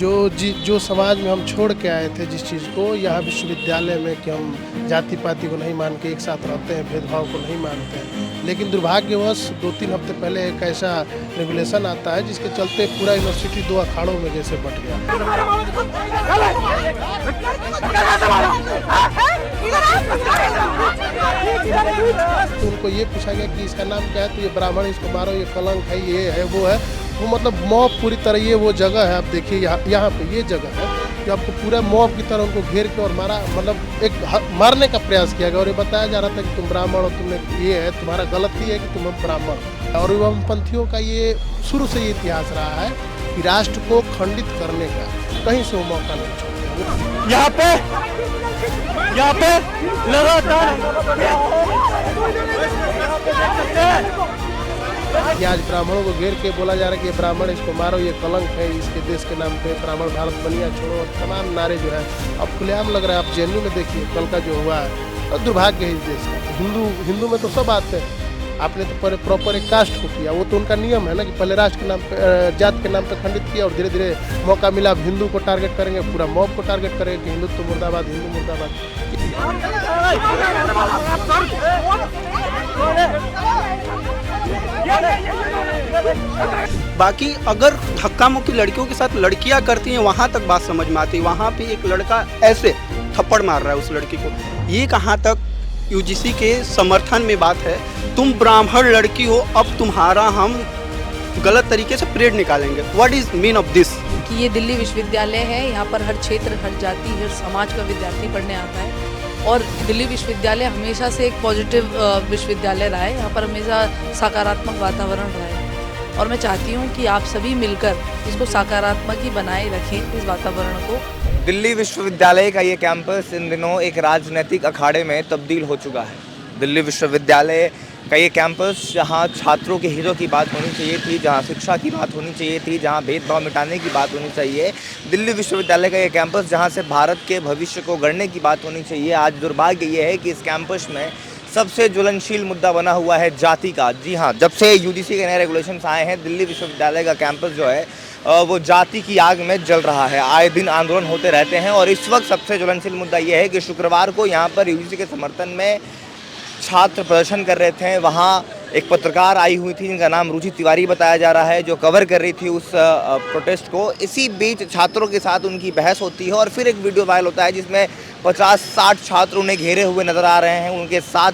जो समाज में हम छोड़ के आए थे जिस चीज़ को, यहाँ विश्वविद्यालय में कि हम जाति पाति को नहीं मान के एक साथ रहते हैं, भेदभाव को नहीं मानते हैं, लेकिन दुर्भाग्यवश 2-3 हफ्ते पहले एक ऐसा रेगुलेशन आता है जिसके चलते पूरा यूनिवर्सिटी 2 अखाड़ों में जैसे बट गया। तो उनको ये पूछा गया कि इसका नाम क्या है, तो ये ब्राह्मण, इसको मारो, ये कलंक है, ये है, वो है। वो मतलब मॉब पूरी तरह, ये वो जगह है, आप देखिए यहाँ पे ये जगह है कि आपको पूरा मॉब की तरह उनको घेर के और मारा, मतलब एक मारने का प्रयास किया गया और ये बताया जा रहा था कि तुम ब्राह्मण हो, तुम्हें ये है, तुम्हारा गलती है कि तुम ब्राह्मण। और वामपंथियों का ये शुरू से ये इतिहास रहा है कि राष्ट्र को खंडित करने का कहीं से वो मौका नहीं छोड़ते। यहाँ पे लगातार कि आज ब्राह्मणों को घेर के बोला जा रहा है कि ये ब्राह्मण, इसको मारो, ये कलंक है, इसके देश के नाम पे ब्राह्मण भारत बनिया छोड़ो, और तमाम नारे जो है अब खुलेआम लग रहा है। आप जेएनयू में देखिए कल का जो हुआ है, और दुर्भाग्य है इस देश का। हिंदू में तो सब आते हैं, आपने तो प्रॉपर एक कास्ट को किया, वो तो उनका नियम है ना कि पहले राष्ट्र के नाम पे, जात के नाम पे खंडित किया और धीरे धीरे मौका मिला अब हिंदू को टारगेट करेंगे, पूरा मॉब को टारगेट करेंगे कि हिंदुत्व मुर्दाबाद, हिंदू मुर्दाबाद। बाकी अगर धक्का मुक्की लड़कियों के साथ लड़कियां करती हैं वहां तक बात समझ में आती है। वहां पे एक लड़का ऐसे थप्पड़ मार रहा है उस लड़की को, ये कहां तक यूजीसी के समर्थन में बात है? तुम ब्राह्मण लड़की हो, अब तुम्हारा हम गलत तरीके से परेड निकालेंगे। What is mean of this? कि ये दिल्ली विश्वविद्यालय है, यहाँ पर हर क्षेत्र, हर जाति, हर समाज का विद्यार्थी पढ़ने आता है और दिल्ली विश्वविद्यालय हमेशा से एक पॉजिटिव विश्वविद्यालय रहा है। यहाँ पर हमेशा सकारात्मक वातावरण रहा है और मैं चाहती हूँ कि आप सभी मिलकर इसको सकारात्मक ही बनाए रखें, इस वातावरण को। दिल्ली विश्वविद्यालय का ये कैंपस इन दिनों एक राजनीतिक अखाड़े में तब्दील हो चुका है। दिल्ली विश्वविद्यालय का ये कैंपस जहाँ छात्रों के हितों की बात होनी चाहिए थी, जहाँ शिक्षा की बात होनी चाहिए थी, जहाँ भेदभाव मिटाने की बात होनी चाहिए, दिल्ली विश्वविद्यालय का ये कैंपस जहाँ से भारत के भविष्य को गढ़ने की बात होनी चाहिए, आज दुर्भाग्य ये है कि इस कैंपस में सबसे ज्वलनशील मुद्दा बना हुआ है जाति का। जी हाँ, जब से यूजीसी के नए रेगुलेशंस आए हैं, दिल्ली विश्वविद्यालय का कैंपस जो है वो जाति की आग में जल रहा है। आए दिन आंदोलन होते रहते हैं और इस वक्त सबसे ज्वलनशील मुद्दा ये है कि शुक्रवार को यहाँ पर यूजीसी के समर्थन में छात्र प्रदर्शन कर रहे थे। वहाँ एक पत्रकार आई हुई थी जिनका नाम रुचि तिवारी बताया जा रहा है, जो कवर कर रही थी उस प्रोटेस्ट को। इसी बीच छात्रों के साथ उनकी बहस होती है और फिर एक वीडियो वायरल होता है जिसमें 50-60 छात्र उन्हें घेरे हुए नज़र आ रहे हैं। उनके साथ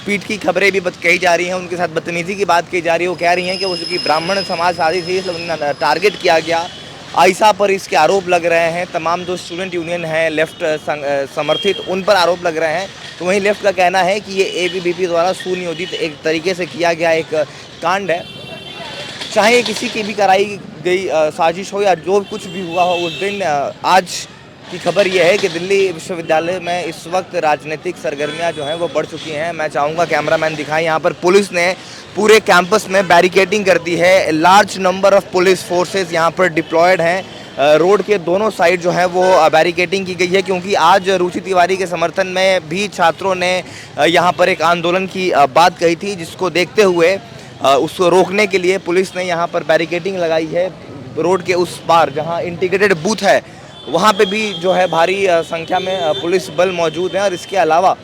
पीठ की खबरें भी कही जा रही हैं, उनके साथ बदतमीज़ी की बात की जा रही है। वो कह रही हैं कि उसकी ब्राह्मण समाज शादी थी, इसलिए उन्हें टारगेट किया गया। आयशा पर इसके आरोप लग रहे हैं। तमाम जो स्टूडेंट यूनियन है लेफ्ट समर्थित, उन पर आरोप लग रहे हैं। तो वहीं लेफ्ट का कहना है कि ये एबीवीपी द्वारा सुनियोजित एक तरीके से किया गया एक कांड है। चाहे किसी की भी कराई गई साजिश हो या जो कुछ भी हुआ हो उस दिन, आज की खबर यह है कि दिल्ली विश्वविद्यालय में इस वक्त राजनीतिक सरगर्मियां जो हैं वो बढ़ चुकी हैं। मैं चाहूँगा कैमरामैन दिखाएं, यहाँ पर पुलिस ने पूरे कैंपस में बैरिकेडिंग कर दी है। Large number of police forces यहाँ पर डिप्लॉयड हैं। रोड के दोनों साइड जो है वो बैरिकेडिंग की गई है, क्योंकि आज रुचि तिवारी के समर्थन में भी छात्रों ने यहाँ पर एक आंदोलन की बात कही थी, जिसको देखते हुए उसको रोकने के लिए पुलिस ने यहाँ पर बैरिकेडिंग लगाई है। रोड के उस पार जहाँ इंटीग्रेटेड बूथ है वहाँ पे भी जो है भारी संख्या में पुलिस बल मौजूद है। और इसके अलावा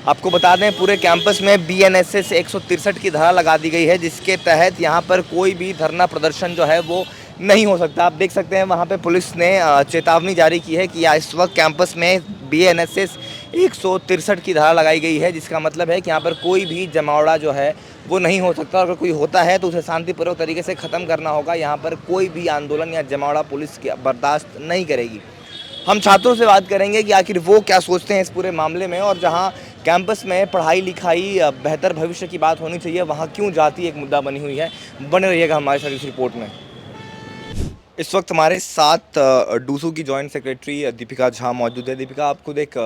आपको बता दें पूरे कैंपस में बीएनएसएस 163 की धारा लगा दी गई है, जिसके तहत यहाँ पर कोई भी धरना प्रदर्शन जो है वो नहीं हो सकता। आप देख सकते हैं वहाँ पे पुलिस ने चेतावनी जारी की है कि इस वक्त कैंपस में बीएनएसएस 163 की धारा लगाई गई है, जिसका मतलब है कि यहाँ पर कोई भी जमावड़ा जो है वो नहीं हो सकता। अगर कोई होता है तो उसे शांतिपूर्वक तरीके से ख़त्म करना होगा। यहाँ पर कोई भी आंदोलन या जमावड़ा पुलिस की बर्दाश्त नहीं करेगी। हम छात्रों से बात करेंगे कि आखिर वो क्या सोचते हैं इस पूरे मामले में, और जहाँ कैंपस में पढ़ाई लिखाई बेहतर भविष्य की बात होनी चाहिए, वहाँ क्यों जाति एक मुद्दा बनी हुई है। बने रहिएगा हमारे साथ इस रिपोर्ट में। इस वक्त हमारे साथ डूसू की जॉइंट सेक्रेटरी दीपिका झा मौजूद है। दीपिका, आप खुद एक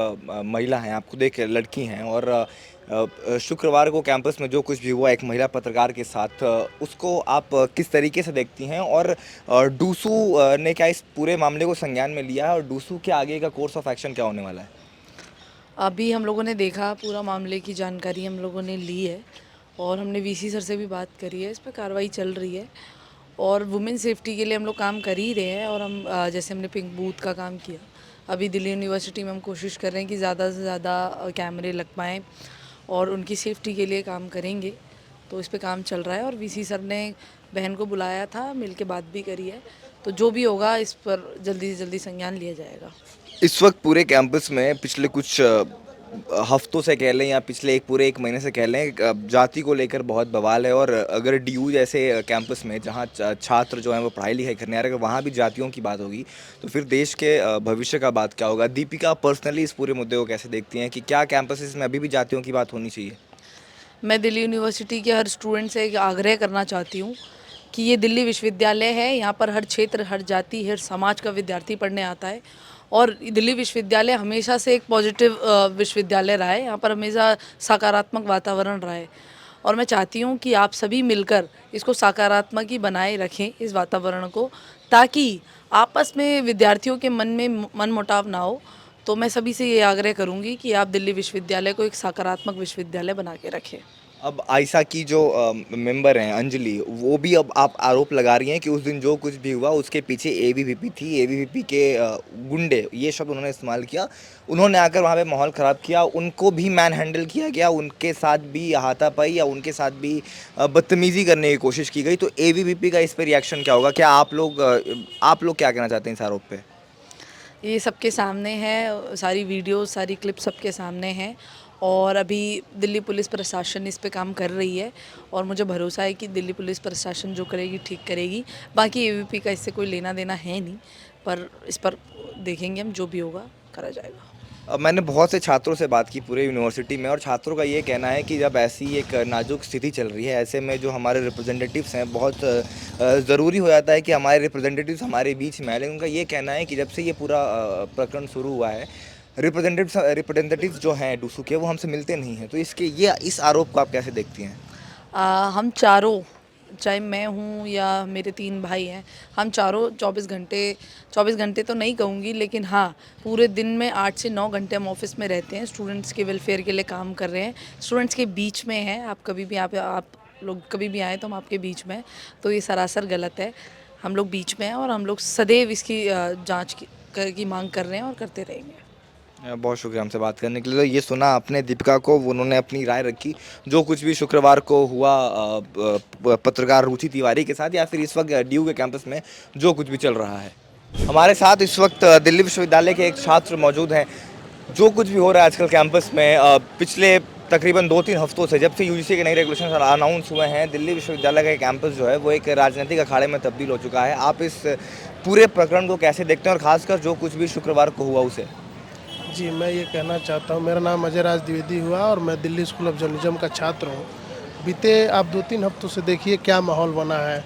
महिला हैं, आप खुद एक लड़की हैं, और शुक्रवार को कैंपस में जो कुछ भी हुआ एक महिला पत्रकार के साथ, उसको आप किस तरीके से देखती हैं, और डूसू ने क्या इस पूरे मामले को संज्ञान में लिया है, और डूसू के आगे का कोर्स ऑफ एक्शन क्या होने वाला है? अभी हम लोगों ने देखा, पूरा मामले की जानकारी हम लोगों ने ली है और हमने वीसी सर से भी बात करी है। इस पर कार्रवाई चल रही है और वुमेन सेफ्टी के लिए हम लोग काम कर ही रहे हैं। और हम जैसे हमने पिंक बूथ का काम किया, अभी दिल्ली यूनिवर्सिटी में हम कोशिश कर रहे हैं कि ज़्यादा से ज़्यादा कैमरे लग पाएँ और उनकी सेफ्टी के लिए काम करेंगे। तो इस पे काम चल रहा है और वीसी सर ने बहन को बुलाया था, मिल के बात भी करी है। तो जो भी होगा इस पर जल्दी से जल्दी संज्ञान लिया जाएगा। इस वक्त पूरे कैंपस में पिछले कुछ हफ्तों से कह लें या पिछले पूरे एक महीने से कह लें, जाति को लेकर बहुत बवाल है। और अगर डीयू जैसे कैंपस में जहां छात्र जो हैं वो पढ़ाई लिखाई करने आ रहे हैं, अगर वहां भी जातियों की बात होगी तो फिर देश के भविष्य का बात क्या होगा? दीपिका पर्सनली इस पूरे मुद्दे को कैसे देखती हैं कि क्या कैंपसेस में अभी भी जातियों की बात होनी चाहिए? मैं दिल्ली यूनिवर्सिटी के हर स्टूडेंट से एक आग्रह करना चाहती हूँ कि ये दिल्ली विश्वविद्यालय है, यहाँ पर हर क्षेत्र, हर जाति, हर समाज का विद्यार्थी पढ़ने आता है। और दिल्ली विश्वविद्यालय हमेशा से एक पॉजिटिव विश्वविद्यालय रहा है, यहाँ पर हमेशा सकारात्मक वातावरण रहा है। और मैं चाहती हूँ कि आप सभी मिलकर इसको सकारात्मक ही बनाए रखें, इस वातावरण को, ताकि आपस में विद्यार्थियों के मन में मनमुटाव ना हो। तो मैं सभी से ये आग्रह करूँगी कि आप दिल्ली विश्वविद्यालय को एक सकारात्मक विश्वविद्यालय बना के रखें। अब आयशा की जो मेंबर हैं अंजलि, वो भी अब आप आरोप लगा रही हैं कि उस दिन जो कुछ भी हुआ उसके पीछे एबीवीपी थी, एबीवीपी के गुंडे, ये शब्द उन्होंने इस्तेमाल किया, उन्होंने आकर वहाँ पे माहौल ख़राब किया, उनको भी मैन हैंडल किया गया, उनके साथ भी हाथापाई या उनके साथ भी बदतमीज़ी करने की कोशिश की गई। तो एबीवीपी का इस पर रिएक्शन क्या होगा? क्या आप लोग क्या कहना चाहते हैं इस आरोप पर? ये सबके सामने है, सारी वीडियो, सारी क्लिप सबके सामने हैं। और अभी दिल्ली पुलिस प्रशासन इस पे काम कर रही है और मुझे भरोसा है कि दिल्ली पुलिस प्रशासन जो करेगी ठीक करेगी। बाकी एबीवीपी का इससे कोई लेना देना है नहीं, पर इस पर देखेंगे हम, जो भी होगा करा जाएगा। मैंने बहुत से छात्रों से बात की पूरे यूनिवर्सिटी में, और छात्रों का ये कहना है कि जब ऐसी एक नाजुक स्थिति चल रही है, ऐसे में जो हमारे रिप्रेजेंटेटिव्स हैं, बहुत ज़रूरी हो जाता है कि हमारे रिप्रेजेंटेटिव्स हमारे बीच में आए। लेकिन उनका ये कहना है कि जब से ये पूरा प्रकरण शुरू हुआ है, रिप्रेजेंटेटिव्स जो हैं डूसू के, वो हमसे मिलते नहीं हैं। तो इस आरोप को आप कैसे देखती हैं? हम चारों, चाहे मैं हूँ या मेरे 3 भाई हैं, हम चारों 24 घंटे तो नहीं कहूँगी, लेकिन हाँ, पूरे दिन में 8 से 9 घंटे हम ऑफिस में रहते हैं, स्टूडेंट्स के वेलफेयर के लिए काम कर रहे हैं, स्टूडेंट्स के बीच में हैं। आप कभी भी आप लोग कभी भी आए तो हम आपके बीच में हैं, तो ये सरासर गलत है। हम लोग बीच में हैं और हम लोग सदैव इसकी जाँच की मांग कर रहे हैं और करते रहेंगे। बहुत शुक्रिया हमसे बात करने के लिए। तो ये सुना आपने दीपिका को, उन्होंने अपनी राय रखी जो कुछ भी शुक्रवार को हुआ पत्रकार रुचि तिवारी के साथ, या फिर इस वक्त डीयू के कैंपस में जो कुछ भी चल रहा है। हमारे साथ इस वक्त दिल्ली विश्वविद्यालय के एक छात्र मौजूद हैं। जो कुछ भी हो रहा है आजकल कैंपस में, पिछले तकरीबन 2-3 हफ्तों से, जब से यूजीसी के नए रेगुलेशन अनाउंस हुए हैं, दिल्ली विश्वविद्यालय का कैंपस जो है वो एक राजनीतिक अखाड़े में तब्दील हो चुका है। आप इस पूरे प्रकरण को कैसे देखते हैं, और ख़ासकर जो कुछ भी शुक्रवार को हुआ उसे? जी, मैं ये कहना चाहता हूँ, मेरा नाम अजय राज द्विवेदी हुआ और मैं दिल्ली स्कूल ऑफ जर्नलिज्म का छात्र हूँ। बीते आप 2-3 हफ्तों से देखिए क्या माहौल बना है।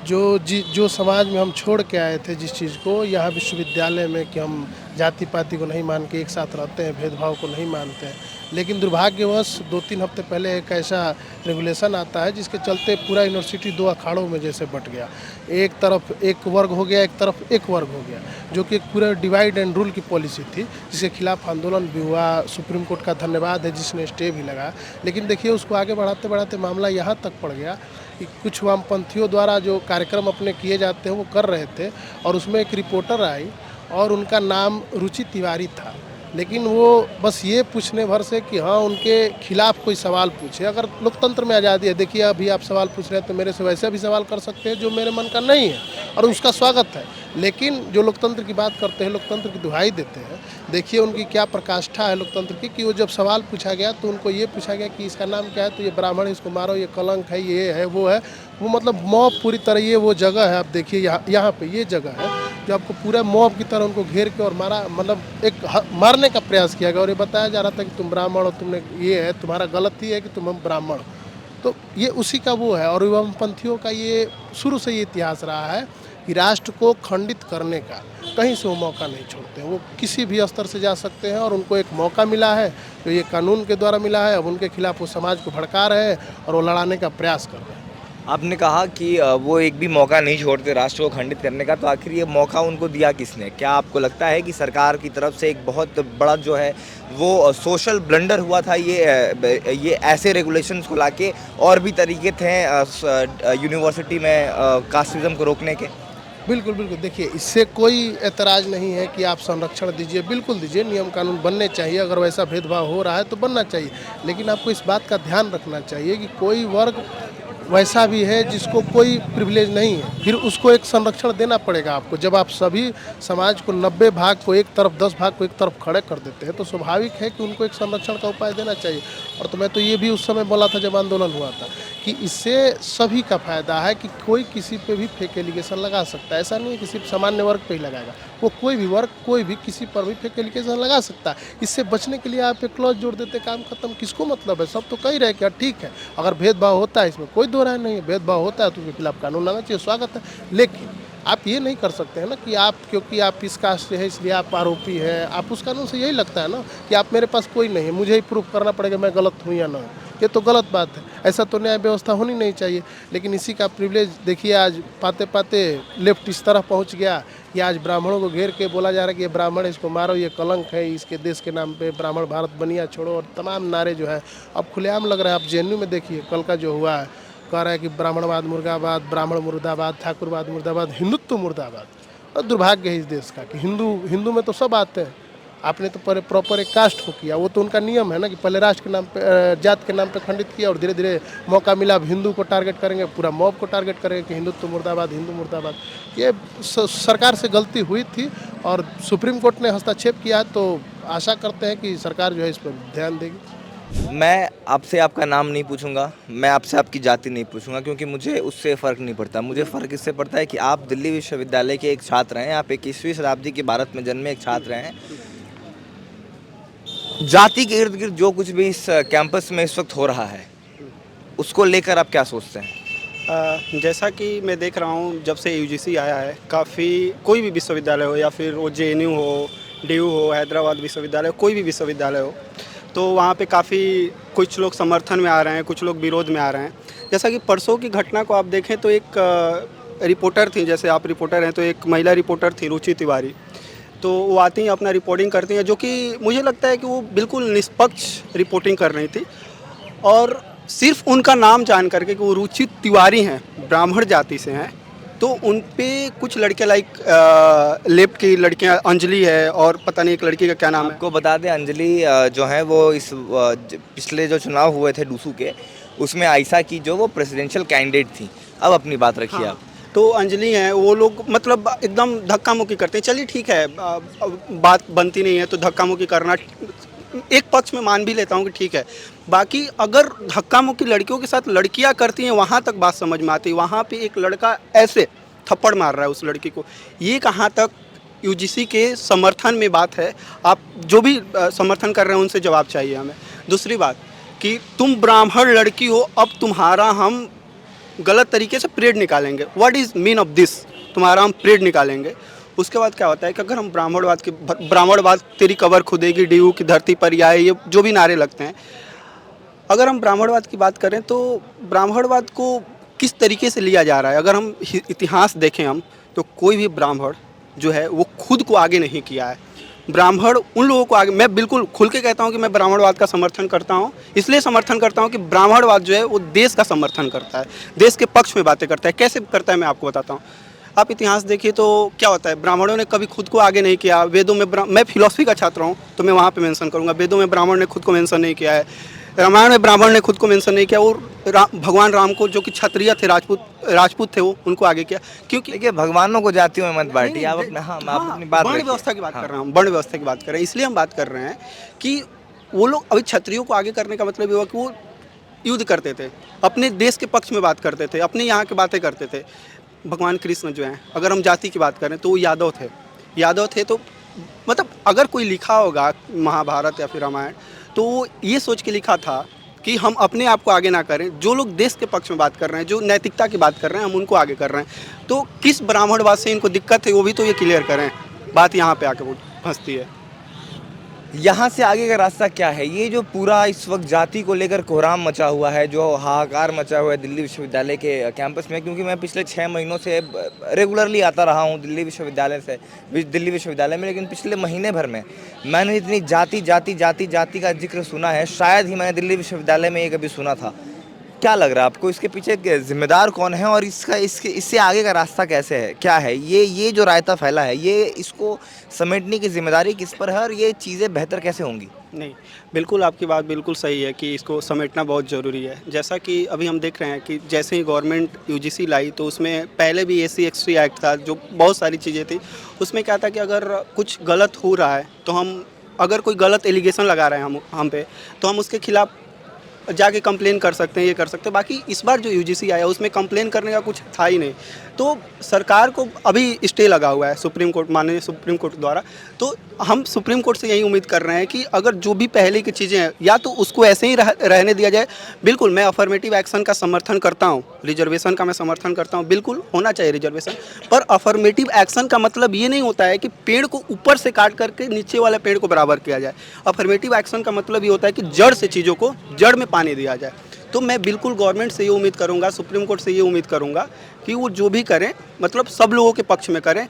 जो समाज में हम छोड़ के आए थे जिस चीज़ को, यहाँ विश्वविद्यालय में, कि हम जाति पाति को नहीं मान के एक साथ रहते हैं, भेदभाव को नहीं मानते हैं, लेकिन दुर्भाग्यवश 2-3 हफ्ते पहले एक ऐसा रेगुलेशन आता है जिसके चलते पूरा यूनिवर्सिटी 2 अखाड़ों में जैसे बट गया। एक तरफ एक वर्ग हो गया, एक तरफ एक वर्ग हो गया, जो कि एक पूरा डिवाइड एंड रूल की पॉलिसी थी, जिसके खिलाफ आंदोलन भी हुआ। सुप्रीम कोर्ट का धन्यवाद है जिसने स्टे भी लगाया। लेकिन देखिए, उसको आगे बढ़ाते बढ़ाते मामला यहाँ तक पड़ गया कि कुछ वामपंथियों द्वारा जो कार्यक्रम अपने किए जाते हैं वो कर रहे थे, और उसमें एक रिपोर्टर आई और उनका नाम रुचि तिवारी था। लेकिन वो बस ये पूछने भर से कि हाँ, उनके खिलाफ कोई सवाल पूछे। अगर लोकतंत्र में आज़ादी है, देखिए अभी आप सवाल पूछ रहे हैं तो मेरे से वैसे भी सवाल कर सकते हैं जो मेरे मन का नहीं है, और उसका स्वागत है। लेकिन जो लोकतंत्र की बात करते हैं, लोकतंत्र की दुहाई देते हैं, देखिए उनकी क्या प्रकाष्ठा है लोकतंत्र की, कि वो जब सवाल पूछा गया तो उनको ये पूछा गया कि इसका नाम क्या है, तो ये ब्राह्मण है, इसको मारो, ये कलंक है, ये है, वो है। वो मतलब मॉब पूरी तरह, ये वो जगह है, आप देखिए यहाँ पे ये जगह है जो आपको पूरा मॉब की तरह उनको घेर के और मारा, मतलब एक मारने का प्रयास किया गया। और ये बताया जा रहा था कि तुम ब्राह्मण हो, तुमने ये है, तुम्हारा गलती है कि तुम ब्राह्मण। तो ये उसी का वो है। और वामपंथियों का ये शुरू से ये इतिहास रहा है कि राष्ट्र को खंडित करने का कहीं से वो मौका नहीं छोड़ते हैं। वो किसी भी स्तर से जा सकते हैं, और उनको एक मौका मिला है जो ये कानून के द्वारा मिला है। अब उनके खिलाफ वो समाज को भड़का रहे हैं और वो लड़ाने का प्रयास कर रहे हैं। आपने कहा कि वो एक भी मौका नहीं छोड़ते राष्ट्र को खंडित करने का, तो आखिर ये मौका उनको दिया किसने? क्या आपको लगता है कि सरकार की तरफ से एक बहुत बड़ा जो है वो सोशल ब्लंडर हुआ था, ये ऐसे रेगुलेशंस को लाके, और भी तरीके थे यूनिवर्सिटी में कास्टिज्म को रोकने के? बिल्कुल बिल्कुल, देखिए इससे कोई एतराज़ नहीं है कि आप संरक्षण दीजिए, बिल्कुल दीजिए, नियम कानून बनने चाहिए, अगर वैसा भेदभाव हो रहा है तो बनना चाहिए। लेकिन आपको इस बात का ध्यान रखना चाहिए कि कोई वर्ग वैसा भी है जिसको कोई प्रिविलेज नहीं है, फिर उसको एक संरक्षण देना पड़ेगा आपको। जब आप सभी समाज को 90 भाग को एक तरफ, 10 भाग को एक तरफ खड़े कर देते हैं तो स्वाभाविक है कि उनको एक संरक्षण का उपाय देना चाहिए। और तो मैं तो ये भी उस समय बोला था जब आंदोलन हुआ था कि इससे सभी का फायदा है कि कोई किसी पे भी फेक एलिगेशन लगा सकता है। ऐसा नहीं है कि सिर्फ सामान्य वर्ग पे ही लगाएगा, वो कोई भी वर्ग, कोई भी किसी पर भी फेक एलिगेशन लगा सकता है। इससे बचने के लिए आप एक क्लॉज जोड़ देते, काम खत्म। किसको मतलब है? सब तो कह रहे हैं कि ठीक है, अगर भेदभाव होता है इसमें कोई दो राय नहीं है, भेदभाव होता है तो उसके खिलाफ कानून लाना चाहिए, स्वागत है। लेकिन आप ये नहीं कर सकते हैं ना कि आप, क्योंकि आप इस कास्ट से है इसलिए आप आरोपी हैं। आप उस कानून से यही लगता है ना कि आप, मेरे पास कोई नहीं है, मुझे ही प्रूफ करना पड़ेगा मैं गलत हूँ या ना हूँ। ये तो गलत बात है, ऐसा तो न्याय व्यवस्था होनी नहीं चाहिए। लेकिन इसी का प्रिविलेज देखिए, आज पाते पाते लेफ्ट इस तरह पहुंच गया कि आज ब्राह्मणों को घेर के बोला जा रहा है कि ये ब्राह्मण, इसको मारो, ये कलंक है इसके देश के नाम पे, ब्राह्मण भारत बनिया छोड़ो, और तमाम नारे जो है अब खुलेआम लग रहा है। आप जेएनयू में देखिए कल का जो हुआ है, कह रहा है कि ब्राह्मणवाद मुर्दाबाद, ब्राह्मण मुर्दाबाद, ठाकुरवाद मुर्दाबाद, हिंदुत्व मुर्दाबाद। और दुर्भाग्य है इस देश का कि हिंदू में तो सब आते हैं, आपने तो प्रॉपर एक कास्ट को किया। वो तो उनका नियम है ना कि पहले राष्ट्र के नाम पे, जात के नाम पे खंडित किया, और धीरे धीरे मौका मिला अब हिंदू को टारगेट करेंगे, पूरा मॉब को टारगेट करेंगे कि हिंदुत्व मुर्दाबाद, हिंदू मुर्दाबाद। ये सरकार से गलती हुई थी और सुप्रीम कोर्ट ने हस्तक्षेप किया है, तो आशा करते हैं कि सरकार जो है इस पर ध्यान देगी। मैं आपसे आपका नाम नहीं पूछूंगा, मैं आपसे आपकी जाति नहीं पूछूंगा, क्योंकि मुझे उससे फ़र्क नहीं पड़ता। मुझे फ़र्क इससे पड़ता है कि आप दिल्ली विश्वविद्यालय के एक छात्र हैं, आप 21वीं शताब्दी के भारत में जन्मे एक छात्र हैं। जाति के इर्द गिर्द जो कुछ भी इस कैंपस में इस वक्त हो रहा है, उसको लेकर आप क्या सोचते हैं? जैसा कि मैं देख रहा हूँ, जब से यूजीसी आया है, काफ़ी, कोई भी विश्वविद्यालय हो या फिर वो जेएनयू हो, डीयू हो, हैदराबाद विश्वविद्यालय, कोई भी विश्वविद्यालय हो, तो वहाँ पे काफ़ी कुछ लोग समर्थन में आ रहे हैं, कुछ लोग विरोध में आ रहे हैं। जैसा कि परसों की घटना को आप देखें तो एक रिपोर्टर थी, जैसे आप रिपोर्टर हैं, तो एक महिला रिपोर्टर थी रुचि तिवारी, तो वो आती हैं अपना रिपोर्टिंग करती हैं, जो कि मुझे लगता है कि वो बिल्कुल निष्पक्ष रिपोर्टिंग कर रही थी। और सिर्फ उनका नाम जान करके कि वो रुचि तिवारी हैं, ब्राह्मण जाति से हैं, तो उन पे कुछ लड़कियां, लाइक लेफ्ट की लड़कियां, अंजलि है और पता नहीं एक लड़की का क्या नाम है। आपको बता दें, अंजलि जो है वो इस पिछले जो चुनाव हुए थे डूसू के, उसमें आयशा की जो वो प्रेसिडेंशियल कैंडिडेट थी। अब अपनी बात रखिए। आप तो अंजलि हैं, वो लोग मतलब एकदम धक्का मुक्की करते हैं। चलिए ठीक है, बात बनती नहीं है तो धक्का मुक्की करना एक पक्ष में मान भी लेता हूँ कि ठीक है। बाकी अगर धक्का मुक्की लड़कियों के साथ लड़कियाँ करती हैं, वहाँ तक बात समझ में आती है। वहाँ पे एक लड़का ऐसे थप्पड़ मार रहा है उस लड़की को, ये कहाँ तक यूजीसी के समर्थन में बात है? आप जो भी समर्थन कर रहे हैं उनसे जवाब चाहिए हमें। दूसरी बात कि तुम ब्राह्मण लड़की हो, अब तुम्हारा हम गलत तरीके से परेड निकालेंगे। What is mean of this? तुम्हारा हम परेड निकालेंगे। उसके बाद क्या होता है कि अगर हम ब्राह्मणवाद तेरी कबर खुदेगी डीयू की धरती पर, या ये जो भी नारे लगते हैं, अगर हम ब्राह्मणवाद की बात करें तो ब्राह्मणवाद को किस तरीके से लिया जा रहा है? अगर हम इतिहास देखें हम, तो कोई भी ब्राह्मण जो है वो खुद को आगे नहीं किया है। ब्राह्मण उन लोगों को आगे, मैं बिल्कुल खुल के कहता हूँ कि मैं ब्राह्मणवाद का समर्थन करता हूँ। इसलिए समर्थन करता हूँ कि ब्राह्मणवाद जो है वो देश का समर्थन करता है, देश के पक्ष में बातें करता है। कैसे करता है मैं आपको बताता हूँ। आप इतिहास देखिए तो क्या होता है, ब्राह्मणों ने कभी खुद को आगे नहीं किया। वेदों में, मैं फिलॉसफी का छात्र हूँ तो मैं वहाँ पे मेंशन करूँगा, वेदों में ब्राह्मण ने खुद को मेंशन नहीं किया है, रामायण में ब्राह्मण ने खुद को मेंशन नहीं किया, और भगवान राम को, जो कि क्षत्रिय थे, राजपूत थे, वो उनको आगे किया। क्योंकि देखिए, भगवानों को जातियों में मत बांटिए। आप अपने अपनी बात वर्ण व्यवस्था की बात कर रहे हैं हम, वर्ण व्यवस्था की बात कर रहे हैं। इसलिए हम बात कर रहे हैं कि वो लोग अभी क्षत्रियों को आगे करने का मतलब ये हुआ कि वो युद्ध करते थे, अपने देश के पक्ष में बात करते थे, अपने यहाँ की बातें करते थे। भगवान कृष्ण जो हैं, अगर हम जाति की बात करें तो वो यादव थे। तो मतलब अगर कोई लिखा होगा महाभारत या फिर रामायण, तो वो ये सोच के लिखा था कि हम अपने आप को आगे ना करें, जो लोग देश के पक्ष में बात कर रहे हैं, जो नैतिकता की बात कर रहे हैं, हम उनको आगे कर रहे हैं। तो किस ब्राह्मणवाद से इनको दिक्कत है वो भी तो ये क्लियर करें। बात यहाँ पे आके वो फंसती है। यहाँ से आगे का रास्ता क्या है? ये जो पूरा इस वक्त जाति को लेकर कोहराम मचा हुआ है, जो हाहाकार मचा हुआ है दिल्ली विश्वविद्यालय के कैंपस में, क्योंकि मैं पिछले 6 महीनों से रेगुलरली आता रहा हूँ दिल्ली विश्वविद्यालय में, लेकिन पिछले महीने भर में मैंने इतनी जाति का जिक्र सुना है, शायद ही मैंने दिल्ली विश्वविद्यालय में ये कभी सुना था। क्या लग रहा है आपको, इसके पीछे जिम्मेदार कौन है और इससे आगे का रास्ता कैसे है, क्या है? ये जो रायता फैला है, ये इसको समेटने की जिम्मेदारी किस पर है और ये चीज़ें बेहतर कैसे होंगी? नहीं, बिल्कुल आपकी बात बिल्कुल सही है कि इसको समेटना बहुत ज़रूरी है। जैसा कि अभी हम देख रहे हैं कि जैसे ही गवर्नमेंट यूजीसी लाई तो उसमें पहले भी SC ST एक्ट था, जो बहुत सारी चीज़ें थी। उसमें क्या था कि अगर कुछ गलत हो रहा है तो अगर कोई गलत एलिगेशन लगा रहे हैं हम पे, तो हम उसके खिलाफ जाके कंप्लेन कर सकते हैं, ये कर सकते हैं। बाकी इस बार जो यूजीसी आया उसमें कंप्लेन करने का कुछ था ही नहीं। तो सरकार को अभी स्टे लगा हुआ है माननीय सुप्रीम कोर्ट द्वारा। तो हम सुप्रीम कोर्ट से यही उम्मीद कर रहे हैं कि अगर जो भी पहले की चीज़ें हैं या तो उसको ऐसे ही रहने दिया जाए। बिल्कुल मैं अफर्मेटिव एक्शन का समर्थन करता हूँ, रिजर्वेशन का मैं समर्थन करता हूँ, बिल्कुल होना चाहिए रिजर्वेशन। पर अफर्मेटिव एक्शन का मतलब ये नहीं होता है कि पेड़ को ऊपर से काट करके नीचे वाले पेड़ को बराबर किया जाए। अफर्मेटिव एक्शन का मतलब ये होता है कि जड़ से चीज़ों को जड़ में पानी दिया जाए। तो मैं बिल्कुल गवर्नमेंट से ये उम्मीद करूंगा, सुप्रीम कोर्ट से ये उम्मीद करूंगा कि वो जो भी करें मतलब सब लोगों के पक्ष में करें।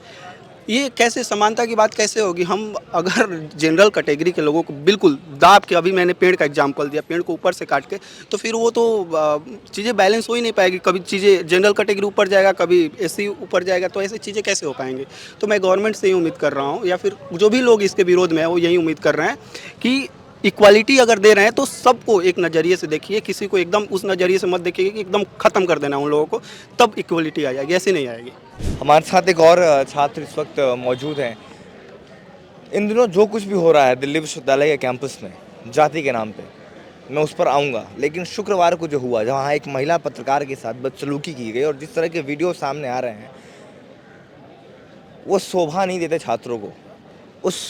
ये कैसे समानता की बात कैसे होगी? हम अगर जनरल कैटेगरी के लोगों को बिल्कुल दाब के, अभी मैंने पेड़ का एग्जांपल दिया, पेड़ को ऊपर से काट के, तो फिर वो तो चीज़ें बैलेंस हो ही नहीं पाएगी। कभी चीज़ें जनरल कैटेगरी ऊपर जाएगा, कभी SC ऊपर जाएगा, तो ऐसी चीज़ें कैसे हो पाएंगी? तो मैं गवर्नमेंट से ये उम्मीद कर रहा हूँ, या फिर जो भी लोग इसके विरोध में है वो यही उम्मीद कर रहे हैं कि इक्वालिटी अगर दे रहे हैं तो सबको एक नज़रिए से देखिए, किसी को एकदम उस नज़रिए से मत देखिए कि एकदम ख़त्म कर देना उन लोगों को, तब इक्वालिटी आ जाएगी, ऐसे नहीं आएगी। हमारे साथ एक और छात्र इस वक्त मौजूद हैं। इन दिनों जो कुछ भी हो रहा है दिल्ली विश्वविद्यालय के कैंपस में जाति के नाम पे, मैं उस पर आऊँगा, लेकिन शुक्रवार को जो हुआ, जहाँ एक महिला पत्रकार के साथ बदसलूकी की गई और जिस तरह के वीडियो सामने आ रहे हैं, वो शोभा नहीं देते छात्रों को। उस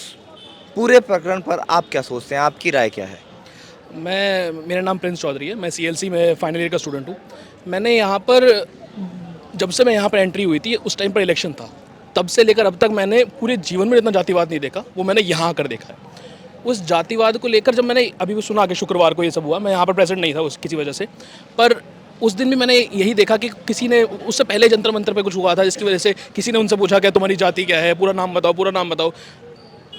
पूरे प्रकरण पर आप क्या सोचते हैं, आपकी राय क्या है? मेरा नाम प्रिंस चौधरी है, मैं CLC में फाइनल ईयर का स्टूडेंट हूँ। मैंने यहाँ पर, जब से मैं यहाँ पर एंट्री हुई थी, उस टाइम पर इलेक्शन था, तब से लेकर अब तक मैंने पूरे जीवन में इतना जातिवाद नहीं देखा, वो मैंने यहाँ आकर देखा है। उस जातिवाद को लेकर जब मैंने अभी वो सुना कि शुक्रवार को ये सब हुआ, मैं यहाँ पर प्रेजेंट नहीं था किसी वजह से, पर उस दिन भी मैंने यही देखा कि किसी ने, उससे पहले जंतर मंतर पे कुछ हुआ था जिसकी वजह से किसी ने उनसे पूछा कि तुम्हारी जाति क्या है, पूरा नाम बताओ।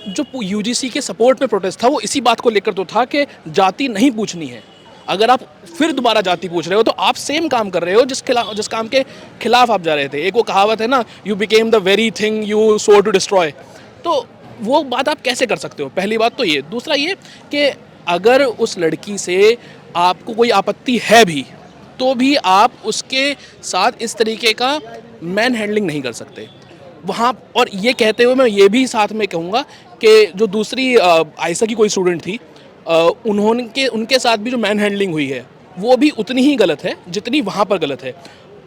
जो UGC के सपोर्ट में प्रोटेस्ट था वो इसी बात को लेकर तो था कि जाति नहीं पूछनी है। अगर आप फिर दोबारा जाति पूछ रहे हो तो आप सेम काम कर रहे हो जिस काम के खिलाफ आप जा रहे थे। एक वो कहावत है ना, you became the very thing you swore to destroy. तो वो बात आप कैसे कर सकते हो? पहली बात तो ये। दूसरा ये कि अगर उस लड़की से आपको कोई आपत्ति है भी, तो भी आप उसके साथ इस तरीके का मैन हैंडलिंग नहीं कर सकते वहाँ। और ये कहते हुए मैं ये भी साथ में कहूँगा कि जो दूसरी आयशा की कोई स्टूडेंट थी, उनके साथ भी जो मैन हैंडलिंग हुई है वो भी उतनी ही गलत है जितनी वहाँ पर गलत है।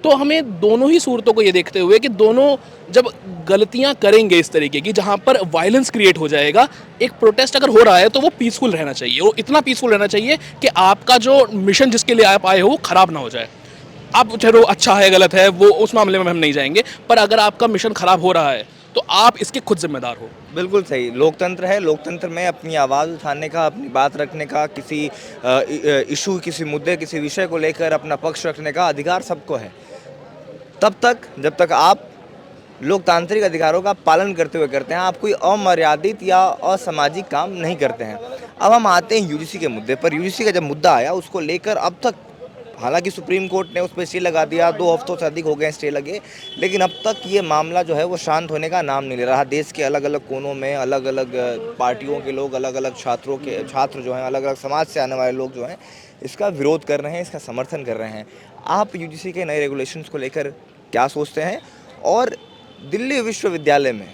तो हमें दोनों ही सूरतों को ये देखते हुए कि दोनों जब गलतियाँ करेंगे इस तरीके की, जहाँ पर वायलेंस क्रिएट हो जाएगा, एक प्रोटेस्ट अगर हो रहा है तो वो पीसफुल रहना चाहिए। वो इतना पीसफुल रहना चाहिए कि आपका जो मिशन जिसके लिए आप आए हो वो ख़राब ना हो जाए। आप चलो अच्छा है गलत है, वो उस मामले में हम नहीं जाएंगे, पर अगर आपका मिशन ख़राब हो रहा है तो आप इसके खुद जिम्मेदार हो। बिल्कुल सही। लोकतंत्र है, लोकतंत्र में अपनी आवाज़ उठाने का, अपनी बात रखने का, किसी इशू, किसी मुद्दे, किसी विषय को लेकर अपना पक्ष रखने का अधिकार सबको है, तब तक जब तक आप लोकतांत्रिक अधिकारों का पालन करते हुए करते हैं, आप कोई अमर्यादित या असामाजिक काम नहीं करते हैं। अब हम आते हैं UGC के मुद्दे पर। UGC का जब मुद्दा आया उसको लेकर अब तक, हालांकि सुप्रीम कोर्ट ने उस पर स्टे लगा दिया, 2 हफ्तों से अधिक हो गए स्टे लगे, लेकिन अब तक ये मामला जो है वो शांत होने का नाम नहीं ले रहा। देश के अलग अलग कोनों में अलग अलग पार्टियों के लोग, अलग अलग छात्र जो हैं, अलग अलग समाज से आने वाले लोग जो हैं, इसका विरोध कर रहे हैं, इसका समर्थन कर रहे हैं। आप UGC के नए रेगुलेशंस को लेकर क्या सोचते हैं? और दिल्ली विश्वविद्यालय में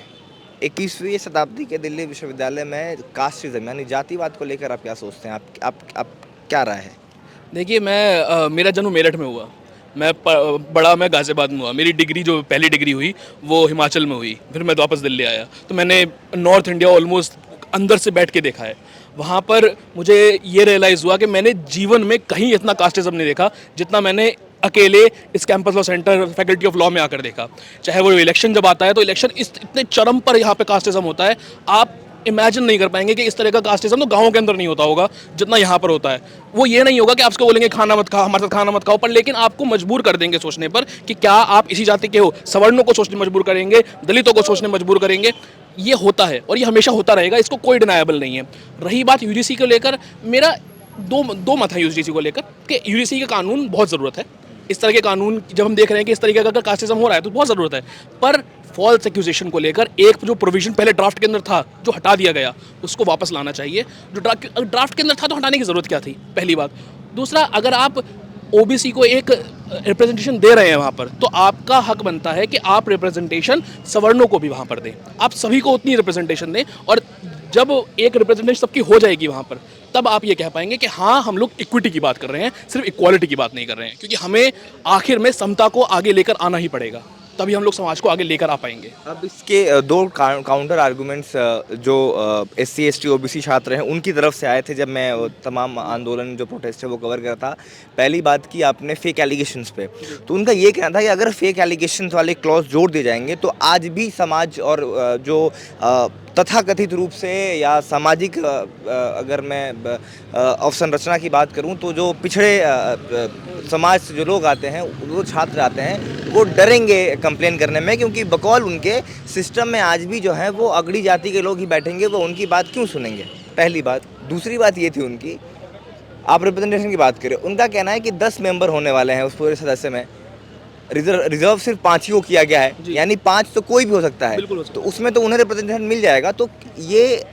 21वीं शताब्दी के दिल्ली विश्वविद्यालय में कास्टिज्म यानी जातिवाद को लेकर आप क्या सोचते हैं? आप क्या राय है? देखिए, मेरा जन्म मेरठ में हुआ, मैं गाज़ियाबाद में हुआ। मेरी डिग्री, जो पहली डिग्री हुई वो हिमाचल में हुई, फिर मैं वापस दिल्ली आया। तो मैंने नॉर्थ इंडिया ऑलमोस्ट अंदर से बैठ के देखा है। वहाँ पर मुझे ये रियलाइज़ हुआ कि मैंने जीवन में कहीं इतना कास्टिज्म नहीं देखा जितना मैंने अकेले इस campus law centre faculty of law में आकर देखा। चाहे वो इलेक्शन जब आता है तो इलेक्शन इतने चरम पर यहाँ पे कास्टिज्म होता है, आप इमेजिन नहीं कर पाएंगे कि इस तरह का कास्टिज्म तो गाँव के अंदर नहीं होता होगा जितना यहाँ पर होता है। वो ये नहीं होगा कि आपको बोलेंगे खाना मत खाओ, हमारे साथ खाना मत खाओ, पर लेकिन आपको मजबूर कर देंगे सोचने पर कि क्या आप इसी जाति के हो। सवर्णों को सोचने मजबूर करेंगे, दलितों को सोचने मजबूर करेंगे। ये होता है और ये हमेशा होता रहेगा, इसको कोई डिनायबल नहीं है। रही बात यूजीसी को लेकर, मेरा दो मत है यूजीसी को लेकर कि यूजीसी का कानून बहुत ज़रूरत है। इस तरह के कानून जब हम देख रहे हैं कि इस तरीके का अगर कास्टिज्म हो रहा है तो बहुत ज़रूरत है। पर फॉल्स एक्यूजेशन को लेकर एक जो प्रोविजन पहले ड्राफ्ट के अंदर था जो हटा दिया गया, उसको वापस लाना चाहिए। जो ड्राफ्ट के अंदर था तो हटाने की ज़रूरत क्या थी, पहली बात। दूसरा, अगर आप ओबीसी को एक रिप्रेजेंटेशन दे रहे हैं वहाँ पर, तो आपका हक बनता है कि आप रिप्रेजेंटेशन सवर्णों को भी वहाँ पर दें, आप सभी को उतनी रिप्रेजेंटेशन दें। और जब एक रिप्रेजेंटेशन सबकी हो जाएगी वहाँ पर, तब आप ये कह पाएंगे कि हाँ, हम लोग इक्विटी की बात कर रहे हैं, सिर्फ इक्वालिटी की बात नहीं कर रहे हैं। क्योंकि हमें आखिर में समता को आगे लेकर आना ही पड़ेगा, तभी हम लोग समाज को आगे लेकर आ पाएंगे। अब इसके दो काउंटर आर्गुमेंट्स जो SC ST OBC छात्र हैं उनकी तरफ से आए थे जब मैं तमाम आंदोलन जो प्रोटेस्ट है वो कवर कर था। पहली बात की आपने फेक एलिगेशंस पे, तो उनका ये कहना था कि अगर फेक एलिगेशंस वाले क्लॉज जोड़ दिए जाएंगे तो आज भी समाज और जो तथाकथित रूप से या सामाजिक अगर मैं अवसंरचना की बात करूं तो जो पिछड़े समाज से जो लोग आते हैं, वो छात्र आते हैं, वो डरेंगे कंप्लेन करने में, क्योंकि बकौल उनके सिस्टम में आज भी जो है वो अगड़ी जाति के लोग ही बैठेंगे, वो उनकी बात क्यों सुनेंगे, पहली बात। दूसरी बात ये थी उनकी, आप रिप्रेजेंटेशन की बात करें, उनका कहना है कि 10 मेंबर होने वाले हैं उस पूरे सदस्य में, रिजर्व सिर्फ 5 ही को किया गया है, यानी 5 तो कोई भी हो सकता है, तो उसमें तो उन्हें रिप्रेजेंटेशन मिल जाएगा। तो ये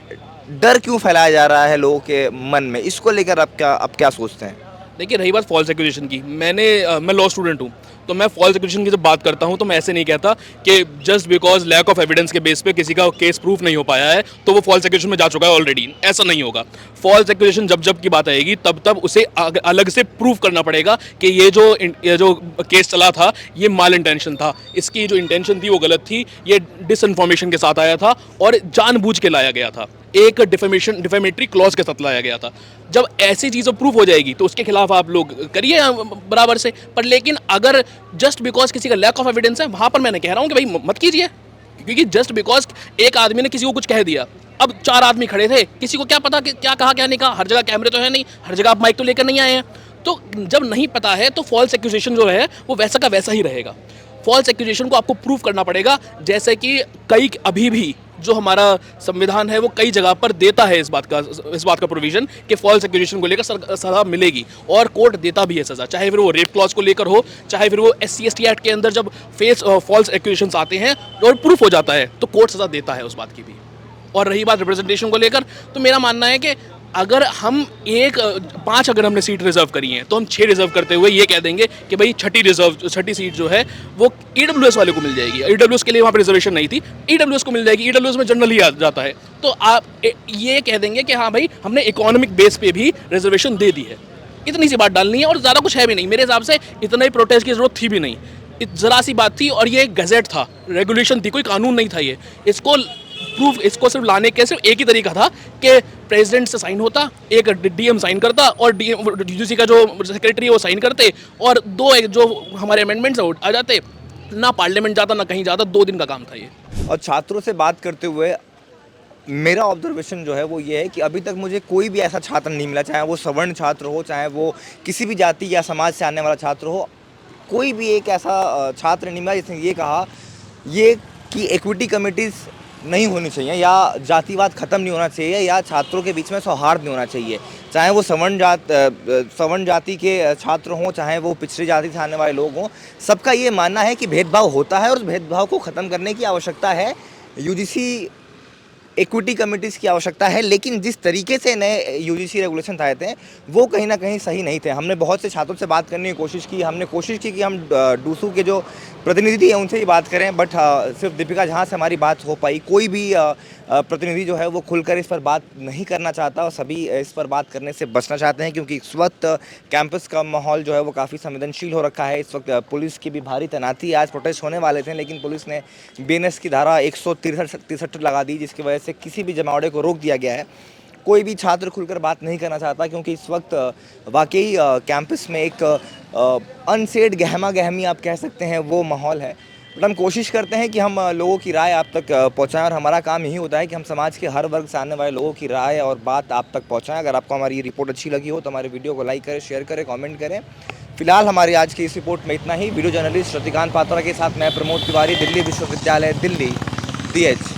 डर क्यों फैलाया जा रहा है लोगों के मन में, इसको लेकर आप क्या सोचते हैं? देखिए, रही बात फॉल्स एक्यूजेशन की, मैं लॉ स्टूडेंट हूँ, तो मैं फॉल्स एक्यूजेशन की जब बात करता हूँ तो मैं ऐसे नहीं कहता कि just because lack of evidence के बेस पे किसी का केस प्रूफ नहीं हो पाया है तो वो फॉल्स एक्यूजेशन में जा चुका है ऑलरेडी। ऐसा नहीं होगा। फॉल्स एक्यूजेशन जब की बात आएगी तब उसे अलग से प्रूफ करना पड़ेगा कि ये जो केस चला था ये माल इंटेंशन था, इसकी जो इंटेंशन थी वो गलत थी, ये डिसइंफॉर्मेशन के साथ आया था और जानबूझ के लाया गया था, एक डिफेमेटरी क्लॉज के साथ लाया गया था। जब ऐसी चीज़ प्रूफ हो जाएगी तो उसके खिलाफ आप लोग करिए बराबर से। पर लेकिन अगर जस्ट बिकॉज किसी का लैक ऑफ एविडेंस है, वहाँ पर मैंने कह रहा हूँ कि भाई मत कीजिए, क्योंकि जस्ट बिकॉज एक आदमी ने किसी को कुछ कह दिया, अब 4 आदमी खड़े थे, किसी को क्या पता कि क्या कहा क्या नहीं कहा, हर जगह कैमरे तो है नहीं, हर जगह आप माइक तो लेकर नहीं आए हैं। तो जब नहीं पता है तो फॉल्स एक्यूजेशन जो है वो वैसा का वैसा ही रहेगा। फॉल्स एक्यूजेशन को आपको प्रूफ करना पड़ेगा, जैसे कि अभी भी जो हमारा संविधान है वो कई जगह पर देता है इस बात का प्रोविजन कि फॉल्स एक्यूजेशन को लेकर सजा मिलेगी, और कोर्ट देता भी है सजा, चाहे फिर वो रेप क्लॉज को लेकर हो, चाहे फिर वो SC ST एक्ट के अंदर जब फॉल्स एक्यूजेशंस आते हैं और प्रूफ हो जाता है तो कोर्ट सजा देता है उस बात की भी। और रही बात रिप्रेजेंटेशन को लेकर, तो मेरा मानना है कि अगर हम 5 अगर हमने सीट रिजर्व करी हैं तो हम 6 रिजर्व करते हुए ये कह देंगे कि भाई छठी सीट जो है वो EWS वाले को मिल जाएगी। EWS के लिए वहाँ पर रिजर्वेशन नहीं थी, EWS को मिल जाएगी, EWS में जनरल ही आ जाता है, तो आप ये कह देंगे कि हाँ भाई हमने इकोनॉमिक बेस पे भी रिजर्वेशन दे दी है। इतनी सी बात डालनी है और ज़्यादा कुछ है भी नहीं। मेरे हिसाब से इतना ही प्रोटेस्ट की जरूरत थी भी नहीं, ज़रा सी बात थी, और ये गजेट था, रेगुलेशन थी, कोई कानून नहीं था ये। इसको सिर्फ लाने के सिर्फ एक ही तरीका था कि प्रेसिडेंट से साइन होता, एक DM साइन करता और UGC का जो सेक्रेटरी है वो साइन करते, और 2 जो हमारे अमेंडमेंट्स हैं वो आ जाते, ना पार्लियामेंट जाता ना कहीं जाता, 2 दिन का काम था ये। और छात्रों से बात करते हुए मेरा ऑब्जर्वेशन जो है वो ये है कि अभी तक मुझे कोई भी ऐसा छात्र नहीं मिला, चाहे वो सवर्ण छात्र हो, चाहे वो किसी भी जाति या समाज से आने वाला छात्र हो, कोई भी एक ऐसा छात्र नहीं मिला जिसने ये कहा ये कि इक्विटी कमिटीज़ नहीं होनी चाहिए, या जातिवाद ख़त्म नहीं होना चाहिए, या छात्रों के बीच में सौहार्द नहीं होना चाहिए, चाहे वो सवर्ण जाति के छात्र हों, चाहे वो पिछड़ी जाति से आने वाले लोग हों। सबका ये मानना है कि भेदभाव होता है और उस भेदभाव को ख़त्म करने की आवश्यकता है, UGC इक्विटी कमिटीज़ की आवश्यकता है। लेकिन जिस तरीके से नए UGC रेगुलेशन आए थे वो कहीं ना कहीं सही नहीं थे। हमने बहुत से छात्रों से बात करने की कोशिश की, हमने कोशिश की कि हम डूसू के जो प्रतिनिधि हैं उनसे ही बात करें, बट सिर्फ दीपिका झा से हमारी बात हो पाई। कोई भी प्रतिनिधि जो है वो खुलकर इस पर बात नहीं करना चाहता और सभी इस पर बात करने से बचना चाहते हैं, क्योंकि इस वक्त कैंपस का माहौल जो है वो काफ़ी संवेदनशील हो रखा है। इस वक्त पुलिस की भी भारी तैनाती, आज प्रोटेस्ट होने वाले थे लेकिन पुलिस ने BNS की धारा 163 लगा दी, जिसकी वजह से किसी भी जमावड़े को रोक दिया गया है। कोई भी छात्र खुलकर बात नहीं करना चाहता, क्योंकि इस वक्त वाकई कैंपस में एक अनसेड गहमा गहमी आप कह सकते हैं वो माहौल है। बट हम कोशिश करते हैं कि हम लोगों की राय आप तक पहुंचाएं, और हमारा काम यही होता है कि हम समाज के हर वर्ग से आने वाले लोगों की राय और बात आप तक पहुंचाएं। अगर आपको हमारी ये रिपोर्ट अच्छी लगी हो तो हमारे वीडियो को लाइक करें, शेयर करें, कमेंट करें। फिलहाल हमारी आज की इस रिपोर्ट में इतना ही। वीडियो जर्नलिस्ट रतिकांत पात्रा के साथ मैं प्रमोद तिवारी, दिल्ली विश्वविद्यालय दिल्ली, DH।